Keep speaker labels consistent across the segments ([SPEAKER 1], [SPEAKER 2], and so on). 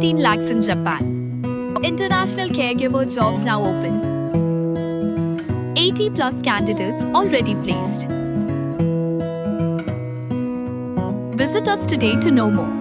[SPEAKER 1] 15 lakhs in Japan. International caregiver jobs now open. 80 plus candidates already placed. Visit us today to know more.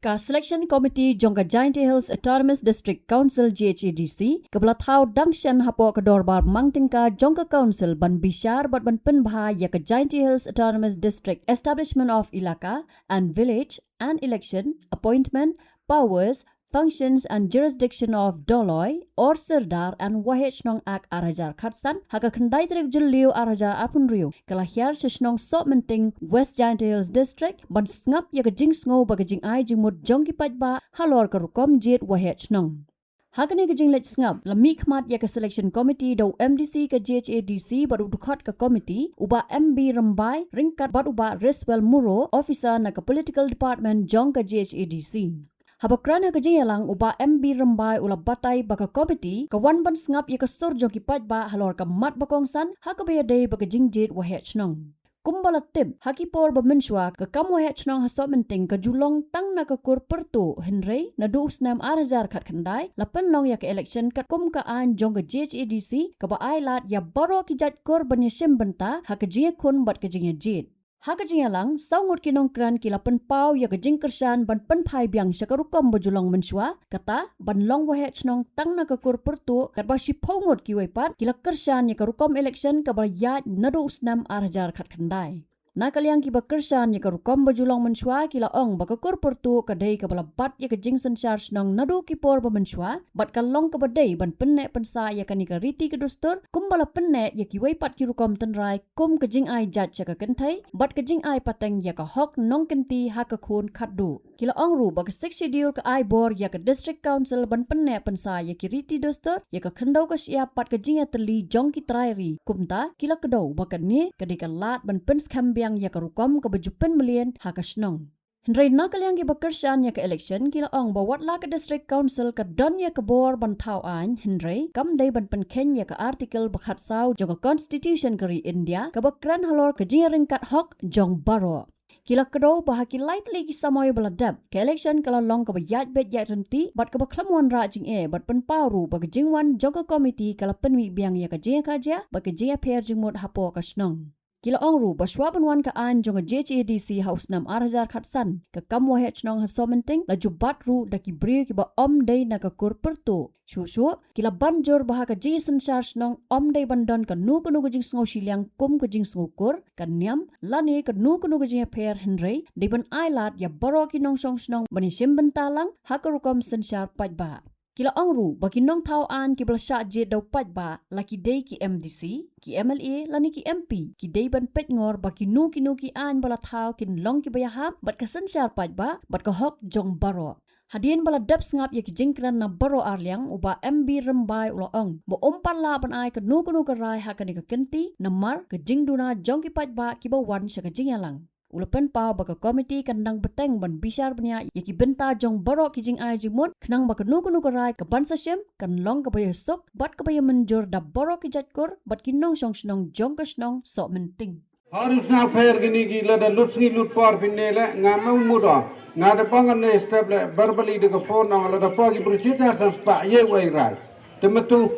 [SPEAKER 2] Ka Selection Committee Jongka Jied Hills Autonomous District Council JHADC kebelatau dangshan hapo kedorbar mangtingka Jongka Council ban bishar bat ban penbha ya ke Jied Hills Autonomous District Establishment of Ilaka and Village and Election Appointment Powers Functions and Jurisdiction of Doloi or Serdar and Waheh Shnong ak Arajar Khatsan haka kendai terik jeliu Arajar apun riu kalahiar Shnong Sohmynting West Jied Hills District ban ngap ya ke jing sngo ba ke jing ai jingmut jongki pajba Halor ke Rukom Jied Waheh Shnong Hakani ke jing lech ngap la mikmat ya ke Selection Committee do MDC ke JHADC baru dukhat ke committee uba MB Rambai ringkat bat uba Reswell Muro officer na ke Political Department jong ke JHADC Habakran hakajiyalang uba MB Rambai ula batai baka komiti kawan ban ngap ya kesur jongki pajba Halor ka mat bakongsan hakabaya day baka jingjit Waheh Shnong. Kumbala tip hakipor ba menswa ka kam Waheh Shnong Sohmynting ka julong tang na ka kur pertu Henry na dus nam arajar khat khandai lapan long ya ke election kat kum ka an jong ka JHADC ka ba ailat ya baro ki jat kur ban ya sim benta hakajiya kun bat ka jingya Jied. Hakajing lang saungut kinong kran kilapan pau ya kajing kersan ban penpai biang syakarukom bajulong menswa kata ban long Waheh Shnong tang na kakur pertu kat basi pongut kiwaipat kila kersan ya karukom election kabayat nadu usnam arhajar khat khandai. Nakaliang kiba kersan ya karukom bajulong menswa kila ong bakakur pertu kadai kabala bat ya kajing sensar Shnong nadu kipor ba menswa bat kalong kabadai ban pennek pensa ya kanika riti kedustur kumbala pennek ya kiwaipat kirukom tenrai kum kajing ai jat chaka kentai bat kajing ai pateng ya ka hok nong kenti haka khun khatdu kila ong ru baka six schedule ka ai bor ya ka district council ban pennek pensa ya kiriti dustur ya ka khandau ka siap pat kajing ya teli jong ki trairi kumta kila kedau baka ni kadika lat ban pen skam yang ya karukom ke bajupen melian haka Shnong. Henry nakaliang ki bakersan ya ke election kila ong bawat la ke district council ke don ya ke bor ban thau an Henry kam day ban penken ya ke artikel bakhat sau jong constitution keri India ke bakran Halor ke jing kat hok jong baro. Kila kedo bahaki lightly ki samoy baladap ke election kala long ke bayat bet yat renti bat ke baklamwan ra jing bat pen paru bag jingwan jong committee kala penwi biang ya ke jing kaja bag ke jing per jingmut hapo ka Shnong. Kila ongru baswa banwan ka an jong JHADC house nam arhajar khatsan ka kam Waheh Shnong Sohmynting la jubat ru daki bri ki ba om day na ka kur pertu shushu kila banjur bah ka jing sensar Shnong om day bandon ka nu ka jing sngo Shillong kum ka jing sngukur ka niam lani ka nu jing per Henry de ban ailat ya baro ki nong song Shnong bani sim bentalang hakarukom sensar pajba Kila ongru bagi nong tau an ki belasyak Jied dau pajba laki day ki MDC, ki MLA lani ki MP, ki day ban pet ngor bagi nu ki an bala tau kin long ki bayahap bat ka sensar pajba bat ka hok jong baro. Hadien bala dap ngap ya ki jingkran na baro arliang uba MB Rambai ulo ong. Bo ompar la ban ai ka nu ka rai hakani ka kenti namar ka jingduna jong ki pajba ki bawan sya ka jingyalang. Ulapan pau baka komiti kandang beteng ban bishar benya yaki benta jong barok kijing ai jimut kenang baka nuku rai ke ban sasyem kan long ke baya sok bat ke baya menjur da barok kijat kur bat kinong song Shnong jong ke Shnong Sohmynting.
[SPEAKER 3] Harus na fair gini gila da lutsi lut par pinele ngamau muda ngada pangan ne step le barbali de phone na da pagi bersita sans pa ye wai rai temetu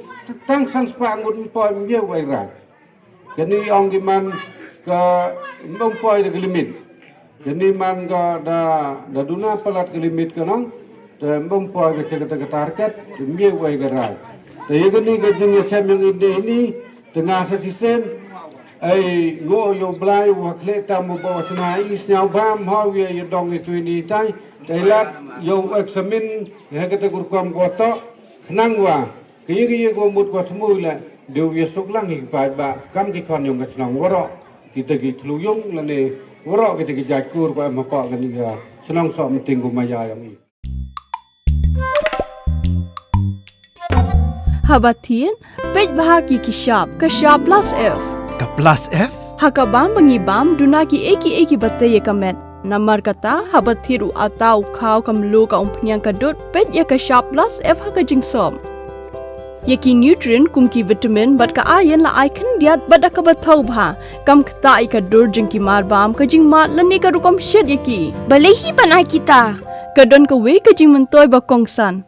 [SPEAKER 3] tang sans pa ngut pa ye wai rai gini ong giman ka ndong poi de limit jadi man ga da duna palat ke limit kanong te ndong poi ke kata target mie wai garai te yegani ga jing chem yang ini tengah satisen ai ngo yo blai wa kle tam bo chna is nyau bam ho ye yo dong itu ini tai te lat yo examine he kata kurkom ko to khnang wa ki go mut ko thmu la deu ye sok lang hi pa ba kam ki khon yong ga chnong woro kita ki thluyung lane woro kita ki jakur ko ma ko gani ga Shnong Sohmynting ko maya yang i
[SPEAKER 4] Habatin pej bahaki ki shop ka shop plus f
[SPEAKER 5] ka plus f
[SPEAKER 4] hakabam bangi bam dunaki eki batte ye kamet namar kata habathiru atau khau kam lo ka umpnyang ka dot pej ya ka shop plus f haka jingsom Yaki nutrient kumki vitamin bat ka iron la icon diat bat ka bathau bha kam khta I ka dur jing ki mar bam ka jing mat lani ka rukom shed yaki
[SPEAKER 6] balehi banai kita
[SPEAKER 4] Kadon ka we ka jing mentoy ba kongsan.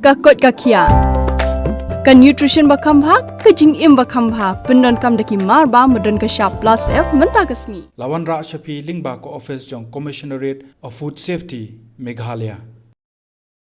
[SPEAKER 4] Ka kot ka kia. Ka nutrition ba kambha ka jing im ba kambha pendon kam daki mar ba medon ka sharp plus F menta ka sngi.
[SPEAKER 5] Lawan Ra Shapi Lingba ko office jong Commissionerate of Food Safety Meghalaya.